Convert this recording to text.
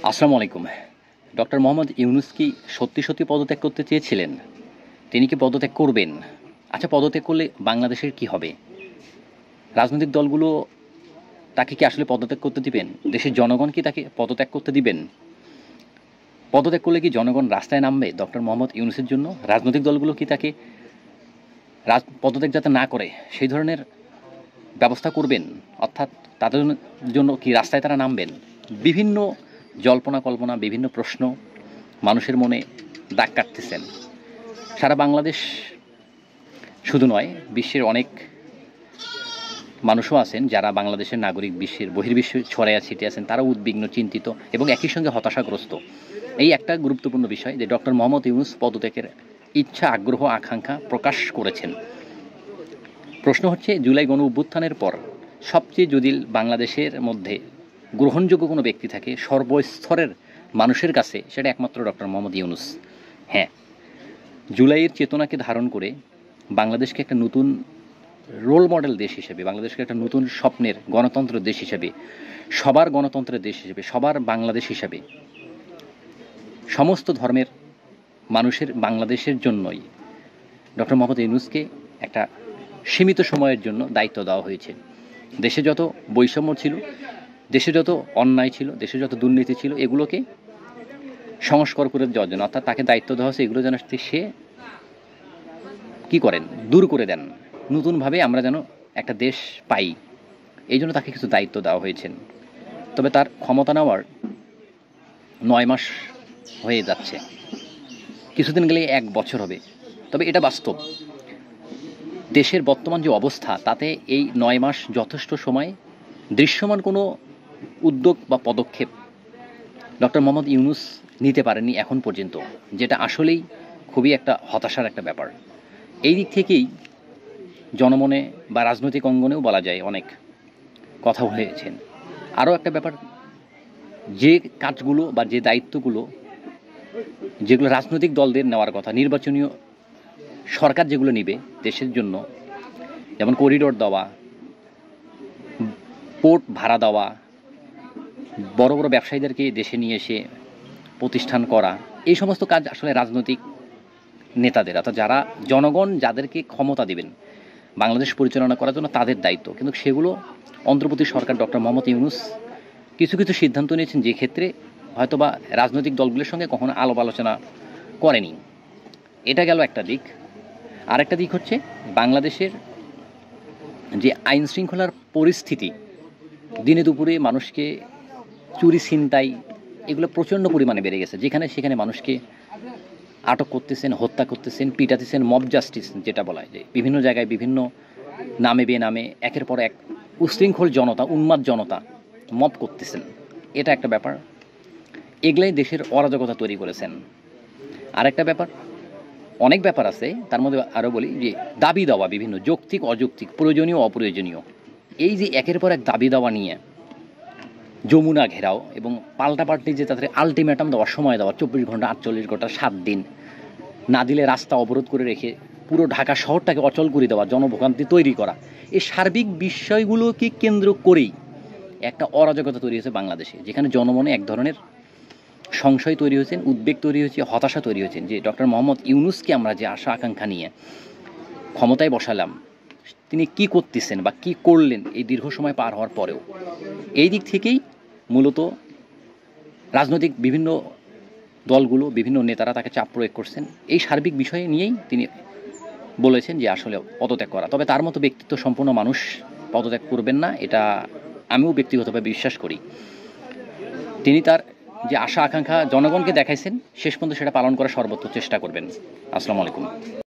আসসালামু আলাইকুম। ডক্টর মোহাম্মদ ইউনূস কি সত্যি, সত্যি পদত্যাগ করতে চেয়েছিলেন? তিনি কি পদত্যাগ করবেন? আচ্ছা, পদত্যাগ করলে বাংলাদেশের কি হবে? রাজনৈতিক দলগুলো তাকে কি আসলে পদত্যাগ করতে দিবেন? দেশের জনগণ কি তাকে পদত্যাগ করতে দিবেন? পদত্যাগ করলে কি জনগণ রাস্তায় নামবে ডক্টর মোহাম্মদ ইউনূসের জন্য? রাজনৈতিক দলগুলো কি তাকে পদত্যাগ যাতে না করে সেই ধরনের ব্যবস্থা করবেন? অর্থাৎ তাদের জন্য কি রাস্তায় তারা নামবেন? বিভিন্ন জল্পনা কল্পনা, বিভিন্ন প্রশ্ন মানুষের মনে দাগ কাটতেছেন। সারা বাংলাদেশ শুধু নয়, বিশ্বের অনেক মানুষও আছেন যারা বাংলাদেশের নাগরিক, বিশ্বের বহির্বিশ্বে ছড়াইয়া ছিটে আছেন। তারাও উদ্বিগ্ন, চিন্তিত এবং একই সঙ্গে হতাশাগ্রস্ত। এই একটা গুরুত্বপূর্ণ বিষয় যে ডক্টর মোহাম্মদ ইউনূস পদত্যাগের ইচ্ছা, আগ্রহ, আকাঙ্ক্ষা প্রকাশ করেছেন। প্রশ্ন হচ্ছে, জুলাই গণ অভ্যুত্থানের পর সবচেয়ে যদি বাংলাদেশের মধ্যে গ্রহণযোগ্য কোনো ব্যক্তি থাকে সর্বস্তরের মানুষের কাছে, সেটা একমাত্র ডক্টর মোহাম্মদ ইউনূস। হ্যাঁ, জুলাইয়ের চেতনাকে ধারণ করে বাংলাদেশকে একটা নতুন রোল মডেল দেশ হিসেবে, বাংলাদেশকে একটা নতুন স্বপ্নের গণতন্ত্রের দেশ হিসেবে, সবার গণতন্ত্রের দেশ হিসেবে, সবার বাংলাদেশ হিসেবে, সমস্ত ধর্মের মানুষের বাংলাদেশের জন্যই ডক্টর মোহাম্মদ ইউনূসকে একটা সীমিত সময়ের জন্য দায়িত্ব দেওয়া হয়েছে। দেশে যত বৈষম্য ছিল, দেশে যত অন্যায় ছিল, দেশে যত দুর্নীতি ছিল, এগুলোকে সংস্কার করে দেওয়ার জন্য, অর্থাৎ তাকে দায়িত্ব দেওয়া হয়েছে এগুলো যেন সে কী করেন, দূর করে দেন, নতুনভাবে আমরা যেন একটা দেশ পাই, এই জন্য তাকে কিছু দায়িত্ব দেওয়া হয়েছে। তবে তার ক্ষমতা নেওয়ার 9 মাস হয়ে যাচ্ছে, কিছুদিন গেলে 1 বছর হবে। তবে এটা বাস্তব, দেশের বর্তমান যে অবস্থা তাতে এই 9 মাস যথেষ্ট সময়। দৃশ্যমান কোনো উদ্যোগ বা পদক্ষেপ ডক্টর মোহাম্মদ ইউনূস নিতে পারেননি এখন পর্যন্ত, যেটা আসলেই খুবই একটা হতাশার একটা ব্যাপার। এই দিক থেকেই জনমনে বা রাজনৈতিক অঙ্গনেও বলা যায় অনেক কথা হয়েছেন। আরও একটা ব্যাপার, যে কাজগুলো বা যে দায়িত্বগুলো যেগুলো রাজনৈতিক দলদের নেওয়ার কথা, নির্বাচনীয় সরকার যেগুলো নিবে দেশের জন্য, যেমন করিডোর দেওয়া, পোর্ট ভাড়া দেওয়া, বড় বড় ব্যবসায়ীদেরকে দেশে নিয়ে এসে প্রতিষ্ঠান করা, এই সমস্ত কাজ আসলে রাজনৈতিক নেতাদের, অর্থাৎ যারা জনগণ যাদেরকে ক্ষমতা দিবেন বাংলাদেশ পরিচালনা করার জন্য, তাদের দায়িত্ব। কিন্তু সেগুলো অন্তর্বর্তী সরকার ডক্টর মোহাম্মদ ইউনূস কিছু কিছু সিদ্ধান্ত নিয়েছেন, যে ক্ষেত্রে হয়তোবা রাজনৈতিক দলগুলোর সঙ্গে কখনো আলাপ আলোচনা করেনি। এটা গেল একটা দিক। আরেকটা দিক হচ্ছে, বাংলাদেশের যে আইন শৃঙ্খলার পরিস্থিতি, দিনে দুপুরে মানুষকে চুরি, ছিনতাই, এগুলো প্রচণ্ড পরিমাণে বেড়ে গেছে। যেখানে সেখানে মানুষকে আটক করতেছেন, হত্যা করতেছেন, পিটাতেছেন, মব জাস্টিস যেটা বলা হয়, যে বিভিন্ন জায়গায় বিভিন্ন নামে বেনামে একের পর এক উশৃঙ্খল জনতা, উন্মাদ জনতা মব করতেছেন। এটা একটা ব্যাপার, এগুলাই দেশের অরাজকতা তৈরি করেছেন। আরেকটা ব্যাপার, অনেক ব্যাপার আছে, তার মধ্যে আরও বলি যে দাবি দেওয়া, বিভিন্ন যৌক্তিক অযৌক্তিক, প্রয়োজনীয় অপ্রয়োজনীয়, এই যে একের পর এক দাবি দেওয়া নিয়ে যমুনা ঘেরাও এবং পাল্টাপাল্টি যে তাদের আলটিমেটাম দেওয়ার সময় দেওয়া, 24 ঘন্টা, 48 ঘন্টা, 7 দিন, না দিলে রাস্তা অবরোধ করে রেখে পুরো ঢাকা শহরটাকে অচল করে দেওয়া, জনভোগান্তি তৈরি করা, এই সার্বিক বিষয়গুলোকে কেন্দ্র করেই একটা অরাজকতা তৈরি হয়েছে বাংলাদেশে, যেখানে জনমনে এক ধরনের সংশয় তৈরি হয়েছেন, উদ্বেগ তৈরি হয়েছে, হতাশা তৈরি হয়েছেন যে ডক্টর মোহাম্মদ ইউনূসকে আমরা যে আশা আকাঙ্ক্ষা নিয়ে ক্ষমতায় বসালাম, তিনি কি করতেছেন বা কি করলেন এই দীর্ঘ সময় পার হওয়ার পরেও। এই দিক থেকেই মূলত রাজনৈতিক বিভিন্ন দলগুলো, বিভিন্ন নেতারা তাকে চাপ প্রয়োগ করছেন। এই সার্বিক বিষয় নিয়েই তিনি বলেছেন যে আসলে পদত্যাগ করা। তবে তার মতো ব্যক্তিত্ব সম্পন্ন মানুষ পদত্যাগ করবেন না, এটা আমিও ব্যক্তিগতভাবে বিশ্বাস করি। তিনি তার যে আশা আকাঙ্ক্ষা জনগণকে দেখাইছেন, শেষ পর্যন্ত সেটা পালন করার সর্বোচ্চ চেষ্টা করবেন। আসসালামু আলাইকুম।